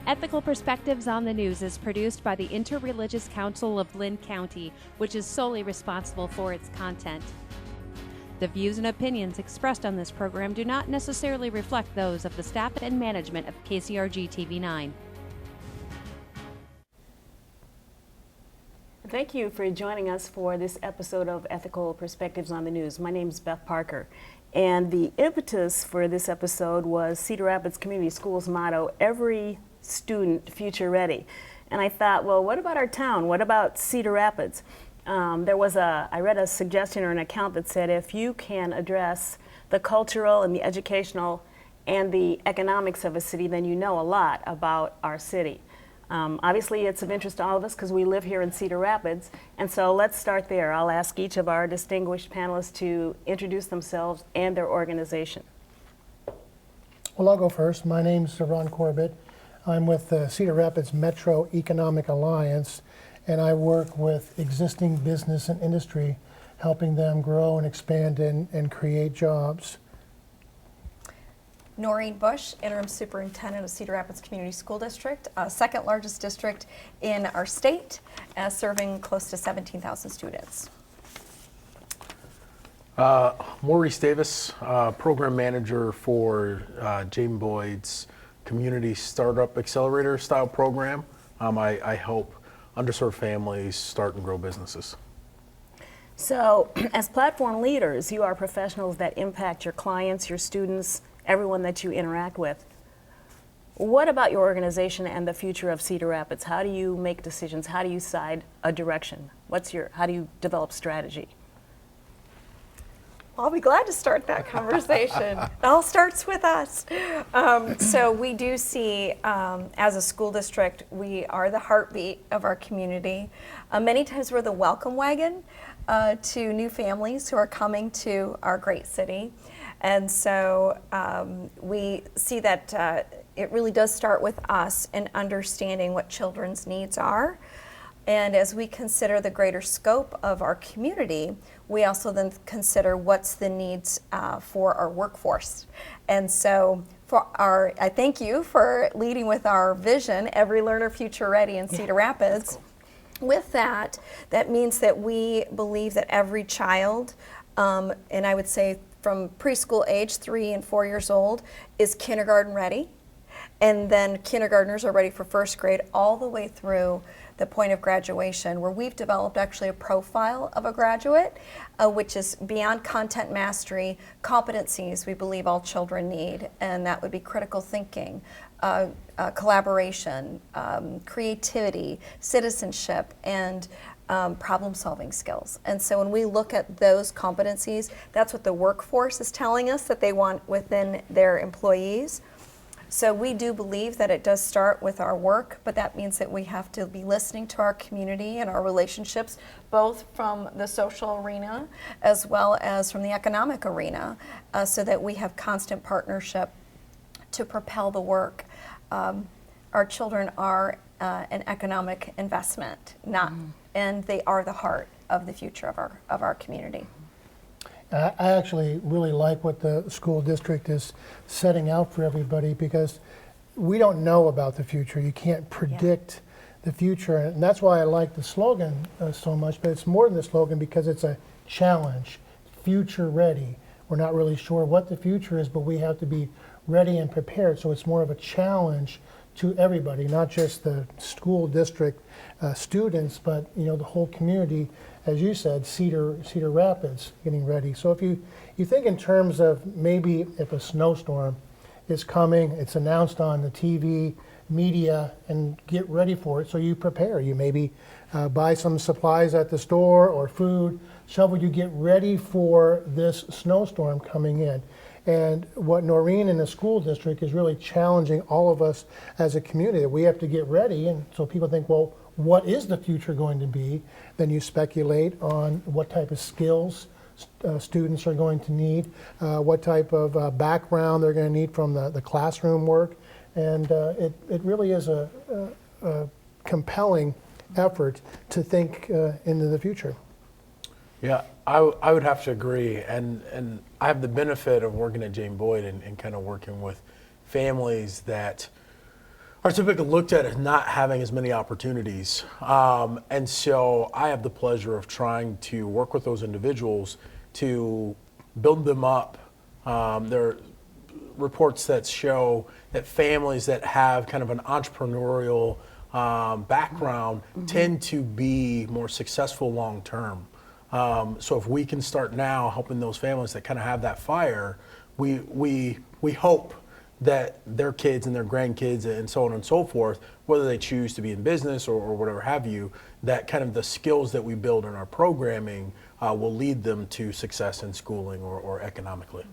Ethical Perspectives on the News is produced by the Interreligious Council of Linn County, which is solely responsible for its content. The views and opinions expressed on this program do not necessarily reflect those of the staff and management of KCRG TV9. Thank you for joining us for this episode of Ethical Perspectives on the News. My name is Beth Parker, and the impetus for this episode was Cedar Rapids Community Schools' motto, "Every Student Future Ready." And I thought, well, what about our town? What about Cedar Rapids? I read a suggestion or an account that said if you can address the cultural and the educational and the economics of a city, then you know a lot about our city. Obviously, it's of interest to all of us because we live here in Cedar Rapids, and so let's start there. I'll ask each of our distinguished panelists to introduce themselves and their organization. Well, I'll go first. My name's Ron Corbett. I'm with the Cedar Rapids Metro Economic Alliance, and I work with existing business and industry, helping them grow and expand and create jobs. Noreen Bush, Interim Superintendent of Cedar Rapids Community School District, second largest district in our state, serving close to 17,000 students. Maurice Davis, Program Manager for James Boyd's Community Startup Accelerator style program. I help underserved families start and grow businesses. So, as platform leaders, you are professionals that impact your clients, your students, everyone that you interact with. What about your organization and the future of Cedar Rapids? How do you make decisions? How do you decide a direction? How do you develop strategy? I'll be glad to start that conversation. It all starts with us. So we do see, as a school district, we are the heartbeat of our community. Many times we're the welcome wagon to new families who are coming to our great city. And so we see that it really does start with us in understanding what children's needs are. And as we consider the greater scope of our community, we also then consider what's the needs for our workforce. And so I thank you for leading with our vision, Every Learner Future Ready in Cedar Rapids. Cool. With that means that we believe that every child, and I would say from preschool age, 3 and 4 years old, is kindergarten ready. And then kindergartners are ready for first grade all the way through the point of graduation, where we've developed actually a profile of a graduate, which is beyond content mastery, competencies we believe all children need, and that would be critical thinking, collaboration, creativity, citizenship, and problem-solving skills. And so when we look at those competencies, that's what the workforce is telling us that they want within their employees. So we do believe that it does start with our work, but that means that we have to be listening to our community and our relationships, both from the social arena as well as from the economic arena, so that we have constant partnership to propel the work. Our children are an economic investment, and they are the heart of the future of our community. I actually really like what the school district is setting out for everybody, because we don't know about the future. You can't predict the future, and that's why I like the slogan so much, but it's more than the slogan because it's a challenge, future ready. We're not really sure what the future is, but we have to be ready and prepared, so it's more of a challenge to everybody, not just the school district students, but the whole community. As you said, Cedar Rapids getting ready. So if you think in terms of maybe if a snowstorm is coming, it's announced on the TV, media, and get ready for it, so you prepare. You maybe buy some supplies at the store or food, shovel, you get ready for this snowstorm coming in. And what Noreen in the school district is really challenging all of us as a community, that we have to get ready. And so people think, well, what is the future going to be? Then you speculate on what type of skills students are going to need, what type of background they're going to need from the classroom work. And it really is a compelling effort to think into the future. Yeah, I would have to agree, and I have the benefit of working at James Boyd and kind of working with families that are typically looked at as not having as many opportunities. And so I have the pleasure of trying to work with those individuals to build them up. There are reports that show that families that have kind of an entrepreneurial background tend to be more successful long term. So if we can start now helping those families that kind of have that fire, we hope that their kids and their grandkids and so on and so forth, whether they choose to be in business or whatever have you, that kind of the skills that we build in our programming will lead them to success in schooling or economically.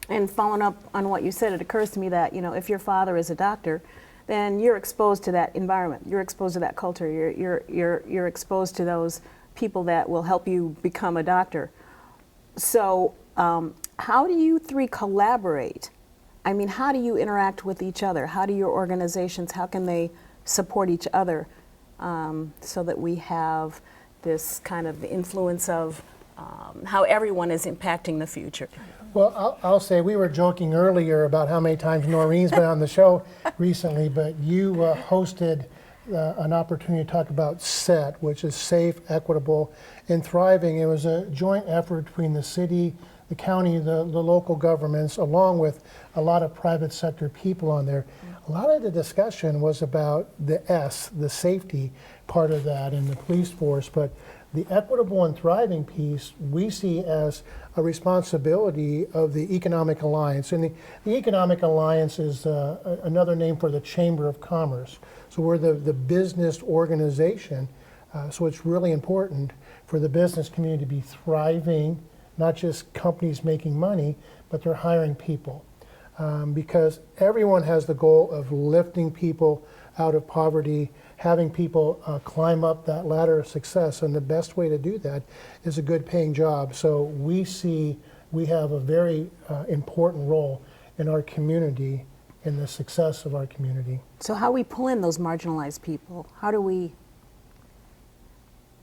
And following up on what you said, it occurs to me that, you know, if your father is a doctor, then you're exposed to that environment. You're exposed to that culture. You're exposed to those people that will help you become a doctor. So how do you three collaborate? I mean, how do you interact with each other? How do your organizations, how can they support each other so that we have this kind of influence of how everyone is impacting the future? Well, I'll say we were joking earlier about how many times Noreen's been on the show recently, but you hosted an opportunity to talk about SET, which is Safe, Equitable, and Thriving. It was a joint effort between the city, the county, the local governments, along with a lot of private sector people on there. A lot of the discussion was about the S, the safety part of that, and the police force, but the equitable and thriving piece we see as a responsibility of the Economic Alliance. And the Economic Alliance is another name for the Chamber of Commerce. So we're the business organization. So it's really important for the business community to be thriving, not just companies making money, but they're hiring people. Because everyone has the goal of lifting people out of poverty, having people climb up that ladder of success, and the best way to do that is a good paying job. So we see we have a very important role in our community, in the success of our community. So how do we pull in those marginalized people? How do we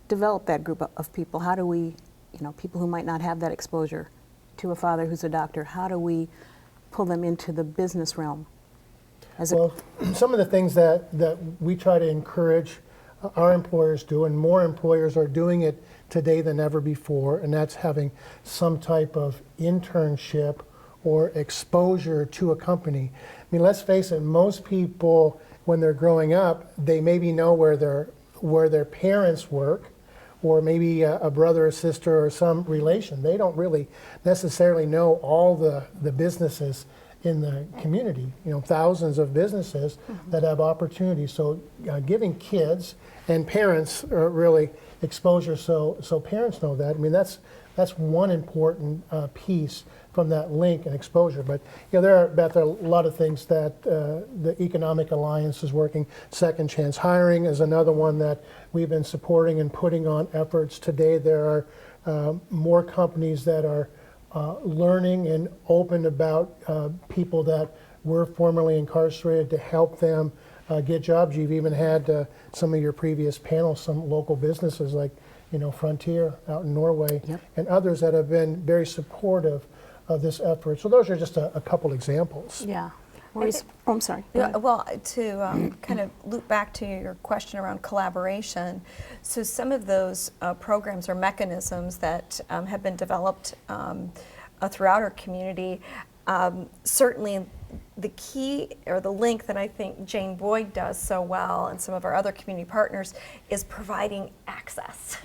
develop that group of people? How do we, people who might not have that exposure to a father who's a doctor, how do we pull them into the business realm? Well, some of the things that we try to encourage our employers do, and more employers are doing it today than ever before, and that's having some type of internship or exposure to a company. I mean, let's face it, most people, when they're growing up, they maybe know where their parents work, or maybe a brother or sister or some relation. They don't really necessarily know all the businesses in the community, thousands of businesses that have opportunities. So giving kids and parents really exposure so parents know that. I mean, that's one important piece from that link and exposure. But there are, Beth, a lot of things that the Economic Alliance is working. Second Chance Hiring is another one that we've been supporting and putting on efforts. Today there are more companies that are learning and open about people that were formerly incarcerated to help them get jobs. You've even had some of your previous panels, some local businesses like Frontier out in Norway, and others that have been very supportive of this effort. So those are just a couple examples. Yeah. Maurice, I'm sorry. Yeah, well, to kind of loop back to your question around collaboration, so some of those programs or mechanisms that have been developed throughout our community, certainly the key or the link that I think Jane Boyd does so well and some of our other community partners is providing access.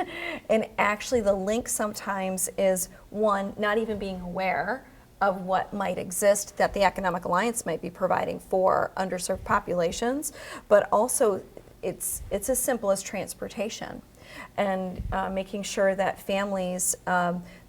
And actually the link sometimes is one, not even being aware of what might exist that the Economic Alliance might be providing for underserved populations, but also it's as simple as transportation and making sure that families,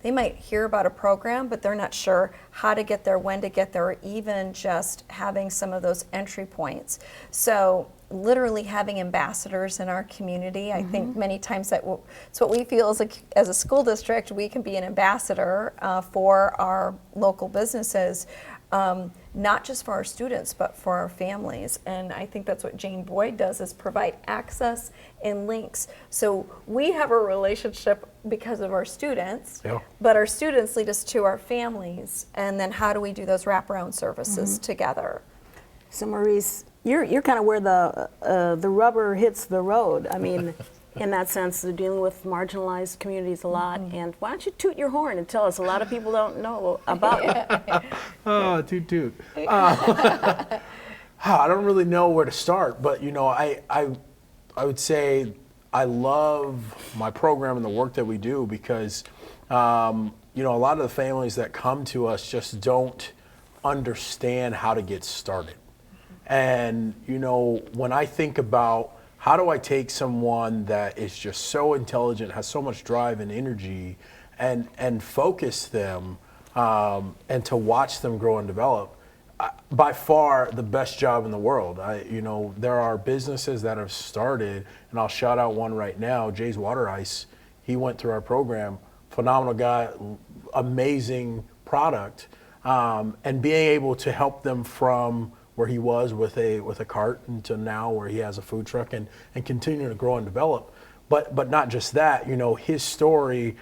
they might hear about a program, but they're not sure how to get there, when to get there, or even just having some of those entry points. So literally having ambassadors in our community, I think many times it's what we feel as a school district, we can be an ambassador for our local businesses, not just for our students, but for our families. And I think that's what Jane Boyd does, is provide access and links. So we have a relationship because of our students, but our students lead us to our families. And then how do we do those wraparound services together? So Maurice, you're kind of where the rubber hits the road. I mean, in that sense, they're dealing with marginalized communities a lot. And why don't you toot your horn and tell us? A lot of people don't know about it. Oh, toot toot. I don't really know where to start, but you know, I would say I love my program and the work that we do because you know, a lot of the families that come to us just don't understand how to get started. And you know, when I think about how do I take someone that is just so intelligent, has so much drive and energy, and focus them, and to watch them grow and develop, by far the best job in the world. You know, there are businesses that have started, and I'll shout out one right now, Jay's Water Ice. He went through our program, phenomenal guy, amazing product, and being able to help them from where he was with a cart until now where he has a food truck and continue to grow and develop. But not just that, you know, his story,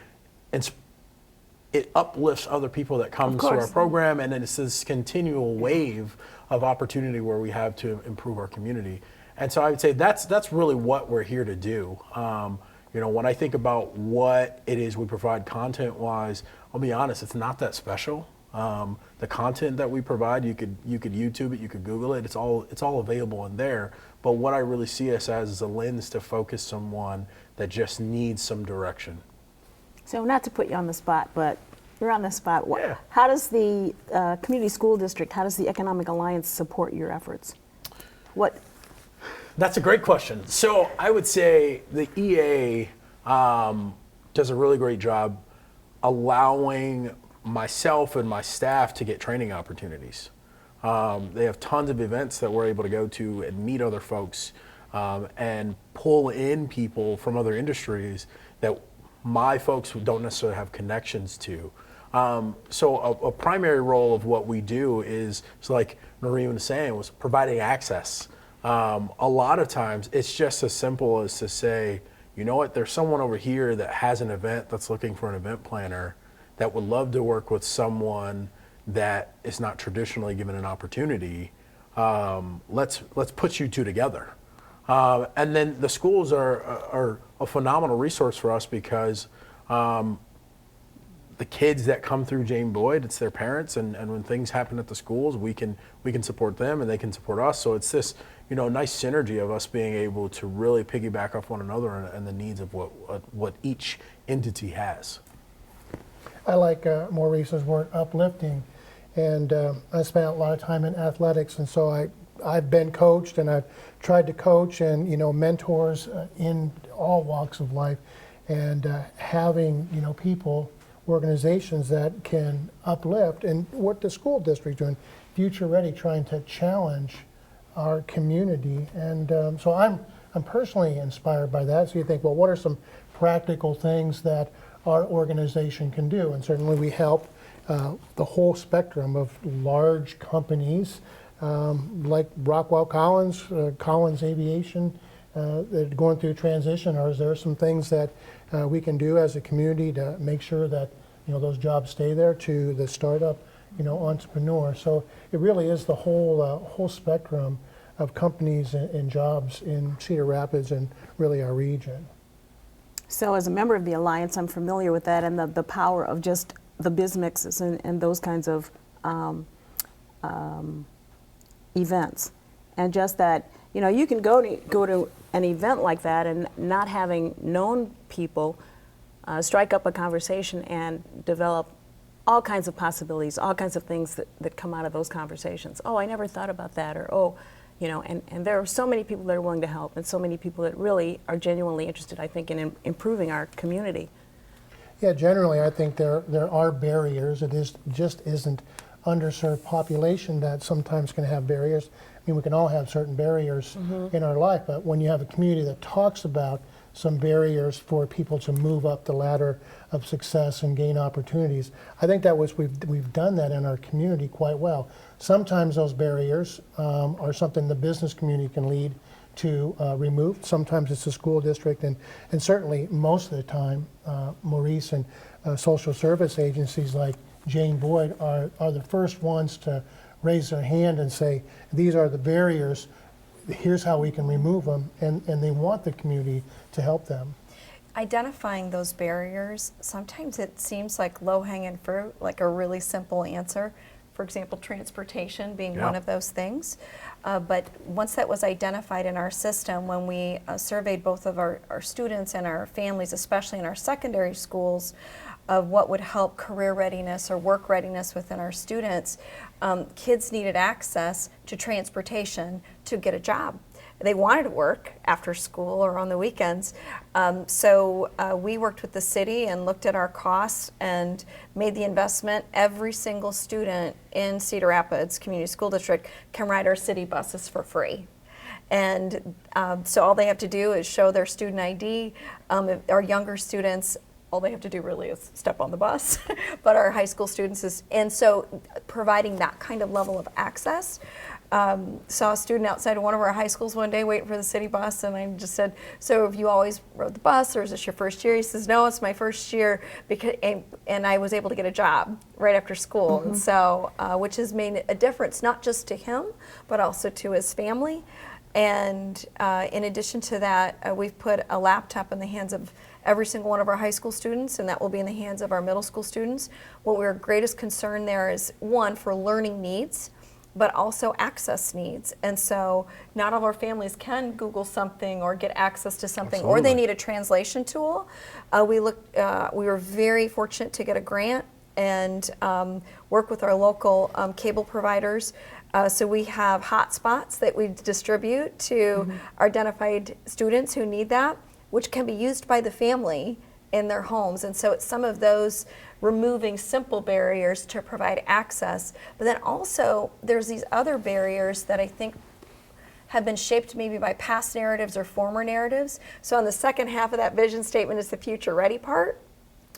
it uplifts other people that come to our program, and then it's this continual wave of opportunity where we have to improve our community. And so I would say that's really what we're here to do. You know, when I think about what it is we provide content-wise, I'll be honest, it's not that special. The content that we provide, you could YouTube it, you could Google it. It's all available in there. But what I really see us as is a lens to focus someone that just needs some direction. So not to put you on the spot, but you're on the spot. Yeah. How does the community school district, how does the Economic Alliance support your efforts? That's a great question. So I would say the EA does a really great job allowing myself and my staff to get training opportunities. They have tons of events that we're able to go to and meet other folks and pull in people from other industries that my folks don't necessarily have connections to. So a primary role of what we do is, so like Noreen was saying, was providing access. A lot of times it's just as simple as to say, you know what, there's someone over here that has an event that's looking for an event planner that would love to work with someone that is not traditionally given an opportunity. Let's put you two together. And then the schools are a phenomenal resource for us because the kids that come through Jane Boyd, it's their parents, and when things happen at the schools, we can support them and they can support us. So it's this, you know, nice synergy of us being able to really piggyback off one another and the needs of what each entity has. I like Maurice's word, uplifting, and I spent a lot of time in athletics, and so I've been coached, and I've tried to coach, and you know, mentors in all walks of life, and having, you know, people, organizations that can uplift, and what the school district doing, future ready, trying to challenge our community, and so I'm personally inspired by that. So you think, well, what are some practical things that our organization can do? And certainly we help the whole spectrum of large companies like Rockwell Collins, Collins Aviation, that are going through transition. Or is there some things that we can do as a community to make sure that, you know, those jobs stay there, to the startup, you know, entrepreneur? So it really is the whole spectrum of companies and jobs in Cedar Rapids and really our region. So as a member of the Alliance, I'm familiar with that and the power of just the biz mixes and those kinds of events. And just that, you know, you can go to an event like that and not having known people, strike up a conversation and develop all kinds of possibilities, all kinds of things that come out of those conversations. Oh, I never thought about that, or oh, you know, and there are so many people that are willing to help, and so many people that really are genuinely interested, I think, in improving our community. Yeah, generally I think there are barriers. It just isn't underserved population that sometimes can have barriers. I mean, we can all have certain barriers in our life, but when you have a community that talks about some barriers for people to move up the ladder of success and gain opportunities, I think that we've done that in our community quite well. Sometimes those barriers are something the business community can lead to remove. Sometimes it's the school district, and certainly most of the time, Maurice and social service agencies like Jane Boyd are the first ones to raise their hand and say, these are the barriers here's how we can remove them, and they want the community to help them. Identifying those barriers, sometimes it seems like low-hanging fruit, like a really simple answer. For example, transportation being one of those things. But once that was identified in our system, when we surveyed both of our students and our families, especially in our secondary schools, of what would help career readiness or work readiness within our students, kids needed access to transportation to get a job. They wanted to work after school or on the weekends. So we worked with the city and looked at our costs and made the investment. Every single student in Cedar Rapids Community School District can ride our city buses for free. And so all they have to do is show their student ID. Our younger students, all they have to do really is step on the bus, but our high school students is, and so providing that kind of level of access. Saw a student outside of one of our high schools one day waiting for the city bus, and I just said, so have you always rode the bus, or is this your first year? He says, no, it's my first year, because, and I was able to get a job right after school. And so, which has made a difference, not just to him, but also to his family. And in addition to that, we've put a laptop in the hands of every single one of our high school students, and that will be in the hands of our middle school students. What we're greatest concern there is, one, for learning needs, but also access needs. And so not all of our families can Google something or get access to something, or they need a translation tool. We were very fortunate to get a grant and work with our local cable providers. So we have hotspots that we distribute to our identified students who need that, which can be used by the family in their homes. And so it's some of those removing simple barriers to provide access. But then also there's these other barriers that I think have been shaped maybe by past narratives or former narratives. So on the second half of that vision statement is the future ready part.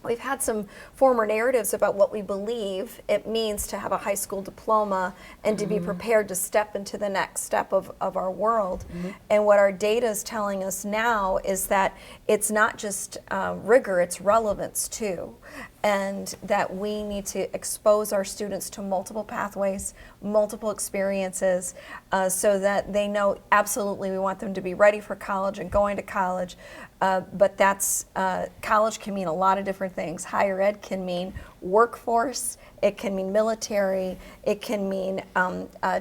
We've had some former narratives about what we believe it means to have a high school diploma and to be prepared to step into the next step of our world. And what our data is telling us now is that it's not just rigor, it's relevance too. And that we need to expose our students to multiple pathways, multiple experiences, so that they know absolutely we want them to be ready for college and going to college. But that's, college can mean a lot of different things. Higher ed can mean workforce, it can mean military, it can mean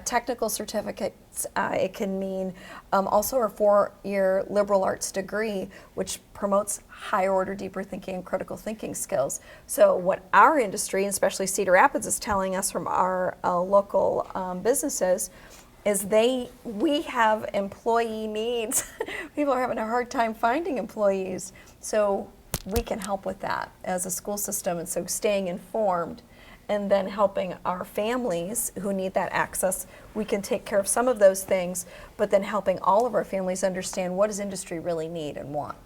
technical certificates, it can mean also a 4-year liberal arts degree, which promotes higher order, deeper thinking and critical thinking skills. So what our industry, and especially Cedar Rapids, is telling us from our local businesses is we have employee needs. People are having a hard time finding employees. So we can help with that as a school system, and so staying informed and then helping our families who need that access. We can take care of some of those things, but then helping all of our families understand what does industry really need and want.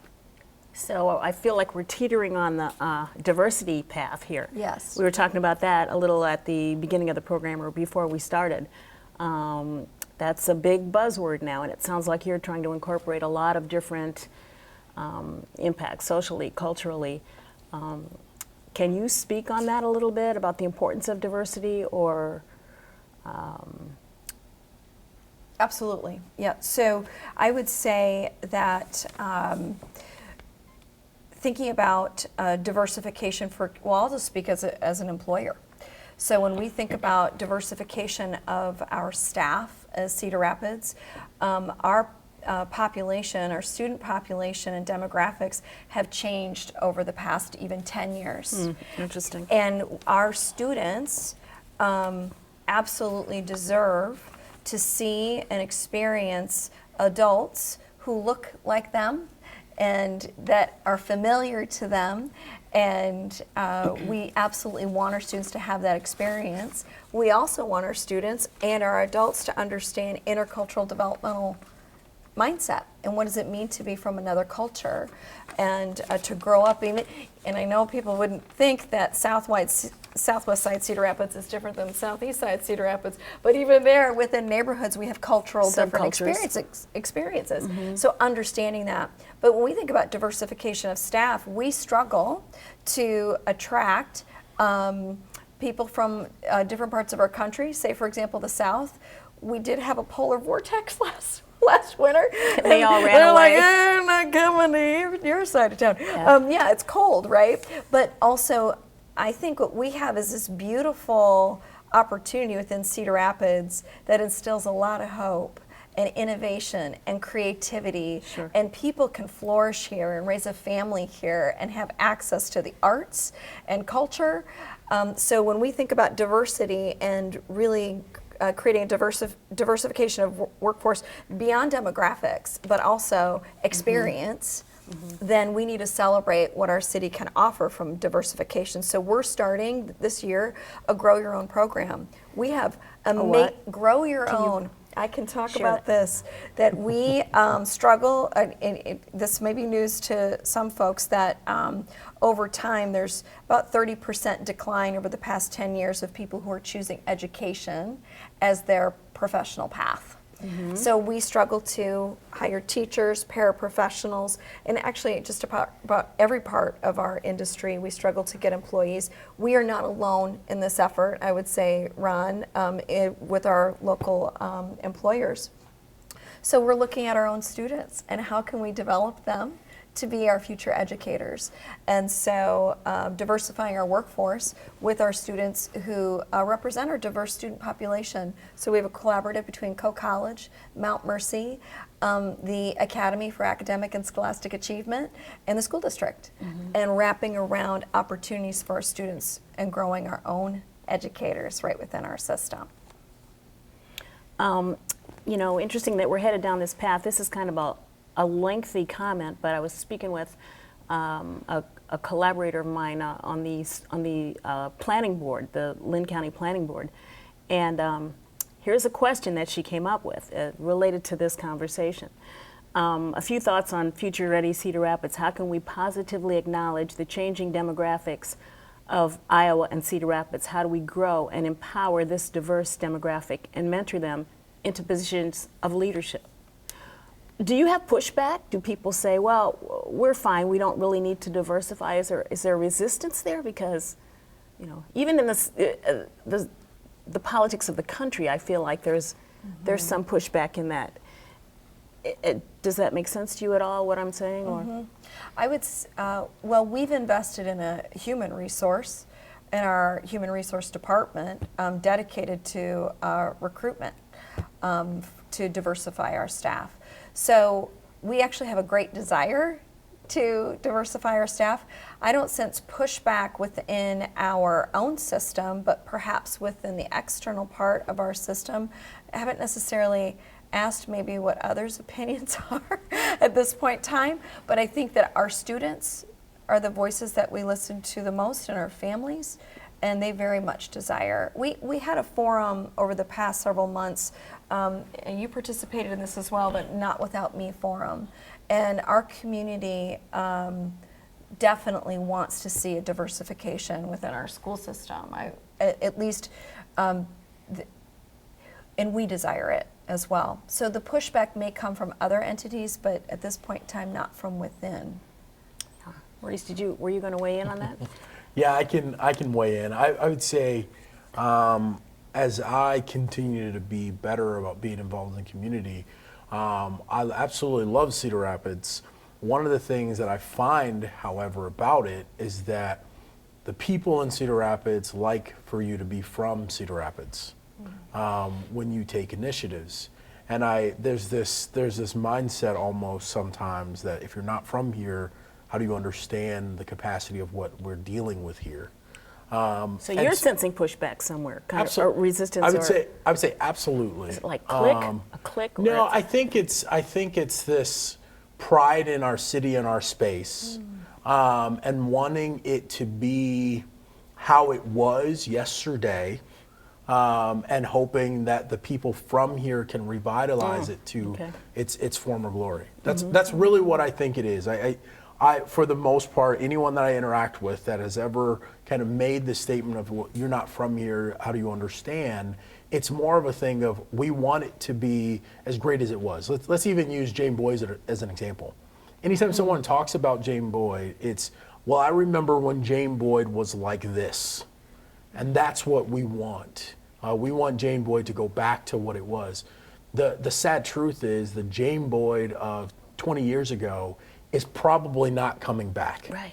So I feel like we're teetering on the diversity path here. Yes. We were talking about that a little at the beginning of the program or before we started. That's a big buzzword now, and it sounds like you're trying to incorporate a lot of different impacts socially, culturally. Can you speak on that a little bit about the importance of diversity, or? Absolutely, yeah. So I would say that thinking about diversification well, I'll just speak as an employer. So when we think about diversification of our staff as Cedar Rapids, our population, our student population and demographics have changed over the past even 10 years. Interesting. And our students absolutely deserve to see and experience adults who look like them and that are familiar to them. And we absolutely want our students to have that experience. We also want our students and our adults to understand intercultural developmental mindset and what does it mean to be from another culture, and to grow up in it. And I know people wouldn't think that southwest side Cedar Rapids is different than southeast side Cedar Rapids, but even there within neighborhoods we have cultural different experiences. So understanding that. But when we think about diversification of staff, we struggle to attract people from different parts of our country. Say for example the South, we did have a polar vortex last winter. They all ran they're away. like, I'm not coming to your side of town. Yeah, it's cold, right? But also, I think what we have is this beautiful opportunity within Cedar Rapids that instills a lot of hope and innovation and creativity. Sure. And people can flourish here and raise a family here and have access to the arts and culture. So when we think about diversity and really creating a diversification of workforce beyond demographics, but also experience, then we need to celebrate what our city can offer from diversification. So we're starting this year a Grow Your Own program. We have a Grow Your Own. I can talk about this, that we struggle, and this may be news to some folks, that over time there's about 30% decline over the past 10 years of people who are choosing education as their professional path. So we struggle to hire teachers, paraprofessionals, and actually just about every part of our industry, we struggle to get employees. We are not alone in this effort, I would say, Ron, with our local employers. So we're looking at our own students and how can we develop them to be our future educators. And so diversifying our workforce with our students who represent our diverse student population. So we have a collaborative between Co-College, Mount Mercy, the Academy for Academic and Scholastic Achievement, and the school district, and wrapping around opportunities for our students and growing our own educators right within our system. You know, interesting that we're headed down this path. This is kind of a lengthy comment, but I was speaking with a collaborator of mine on the planning board, the Linn County Planning Board, and here's a question that she came up with related to this conversation. A few thoughts on Future Ready Cedar Rapids. How can we positively acknowledge the changing demographics of Iowa and Cedar Rapids? How do we grow and empower this diverse demographic and mentor them into positions of leadership? Do you have pushback? Do people say, well, we're fine, we don't really need to diversify? Is there resistance there? Because, you know, even in the politics of the country, I feel like there's some pushback in that. Does that make sense to you at all, what I'm saying? Or? I would, well, we've invested in a human resource, in our human resource department, dedicated to recruitment, to diversify our staff. So we actually have a great desire to diversify our staff. I don't sense pushback within our own system, but perhaps within the external part of our system. I haven't necessarily asked maybe what others' opinions are at this point in time, but I think that our students are the voices that we listen to the most, and our families, and they very much desire. We had a forum over the past several months, and you participated in this as well, but Not Without Me forum. And our community definitely wants to see a diversification within our school system. At least, and we desire it as well. So the pushback may come from other entities, but at this point in time, not from within. Maurice, were you going to weigh in on that? Yeah, I can weigh in. I would say, as I continue to be better about being involved in the community, I absolutely love Cedar Rapids. One of the things that I find, however, about it is that the people in Cedar Rapids like for you to be from Cedar Rapids when you take initiatives. And there's this mindset almost sometimes that if you're not from here, how do you understand the capacity of what we're dealing with here? So you're sensing pushback somewhere, kind of, or resistance. I would say absolutely. Is it like a click? No, I think it's this pride in our city and our space, and wanting it to be how it was yesterday, and hoping that the people from here can revitalize it to its former glory. That's really what I think it is. I, for the most part, anyone that I interact with that has ever kind of made the statement of, well, you're not from here, how do you understand? It's more of a thing of, we want it to be as great as it was. Let's even use Jane Boyd as an example. Anytime someone talks about Jane Boyd, it's, well, I remember when Jane Boyd was like this. And that's what we want. We want Jane Boyd to go back to what it was. the sad truth is the Jane Boyd of 20 years ago is probably not coming back. Right.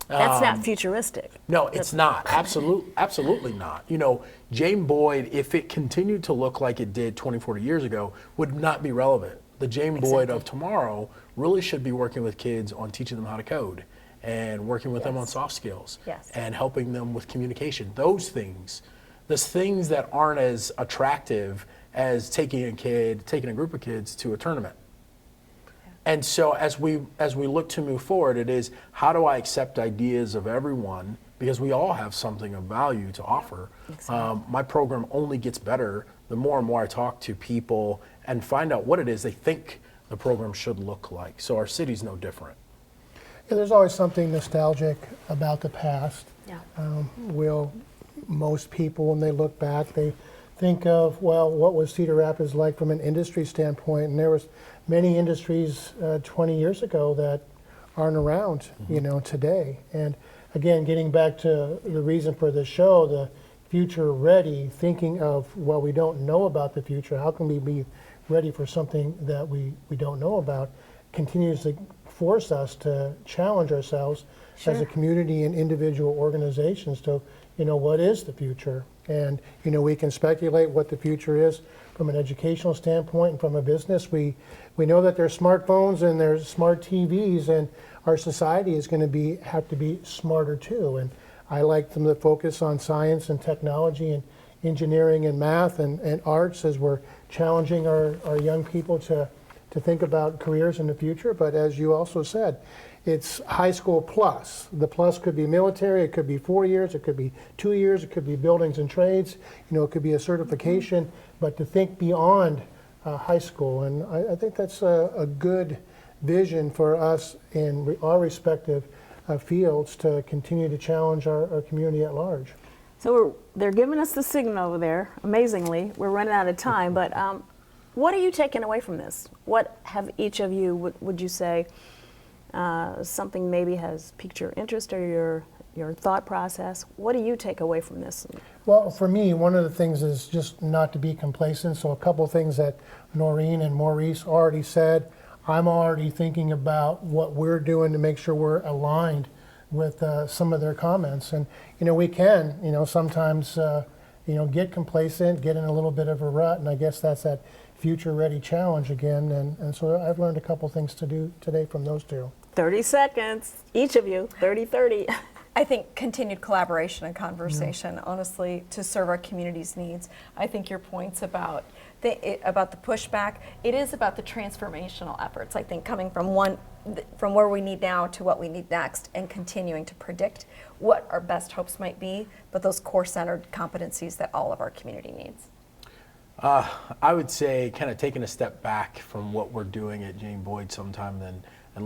That's not futuristic. No, it's not. Absolutely not. You know, Jane Boyd, if it continued to look like it did 20, 40 years ago, would not be relevant. The Jane Boyd of tomorrow really should be working with kids on teaching them how to code and working with them on soft skills and helping them with communication. Those things, the things that aren't as attractive as taking a group of kids to a tournament. And so as we look to move forward, it is, how do I accept ideas of everyone, because we all have something of value to offer. My program only gets better the more and more I talk to people and find out what it is they think the program should look like. So our city's no different. Yeah, there's always something nostalgic about the past. Yeah. Most people, when they look back, they think of, well, what was Cedar Rapids like from an industry standpoint? And there was many industries 20 years ago that aren't around, you know, today. And again, getting back to the reason for the show, the future ready, thinking of, well, we don't know about the future, how can we be ready for something that we don't know about, continues to force us to challenge ourselves as a community and individual organizations to, you know, what is the future? And, you know, we can speculate what the future is from an educational standpoint and from a business. We know that there's smartphones and there's smart TVs, and our society is going to have to be smarter too. And I like them to focus on science and technology and engineering and math and arts as we're challenging our young people to think about careers in the future. But as you also said, it's high school plus. The plus could be military, it could be 4 years, it could be 2 years, it could be buildings and trades, you know, it could be a certification, but to think beyond high school. And I think that's a good vision for us in our respective fields to continue to challenge our community at large. So they're giving us the signal over there, amazingly. We're running out of time, but what are you taking away from this? What have each of you, would you say, something maybe has piqued your interest or your thought process? What do you take away from this? Well, for me, one of the things is just not to be complacent. So a couple of things that Noreen and Maurice already said. I'm already thinking about what we're doing to make sure we're aligned with some of their comments. And, you know, we can, you know, sometimes, you know, get complacent, get in a little bit of a rut, and I guess that's that future ready challenge again. And so I've learned a couple things to do today from those two. 30 seconds, each of you, 30. I think continued collaboration and conversation, honestly, to serve our community's needs. I think your points about the pushback, it is about the transformational efforts. I think coming from where we need now to what we need next, and continuing to predict what our best hopes might be, but those core-centered competencies that all of our community needs. I would say kind of taking a step back from what we're doing at Jane Boyd sometime and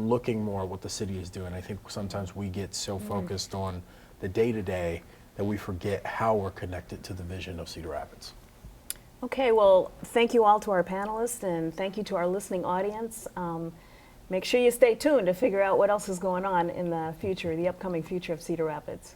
looking more at what the city is doing. I think sometimes we get so focused on the day-to-day that we forget how we're connected to the vision of Cedar Rapids. Okay, well, thank you all to our panelists, and thank you to our listening audience. Make sure you stay tuned to figure out what else is going on in the future, the upcoming future of Cedar Rapids.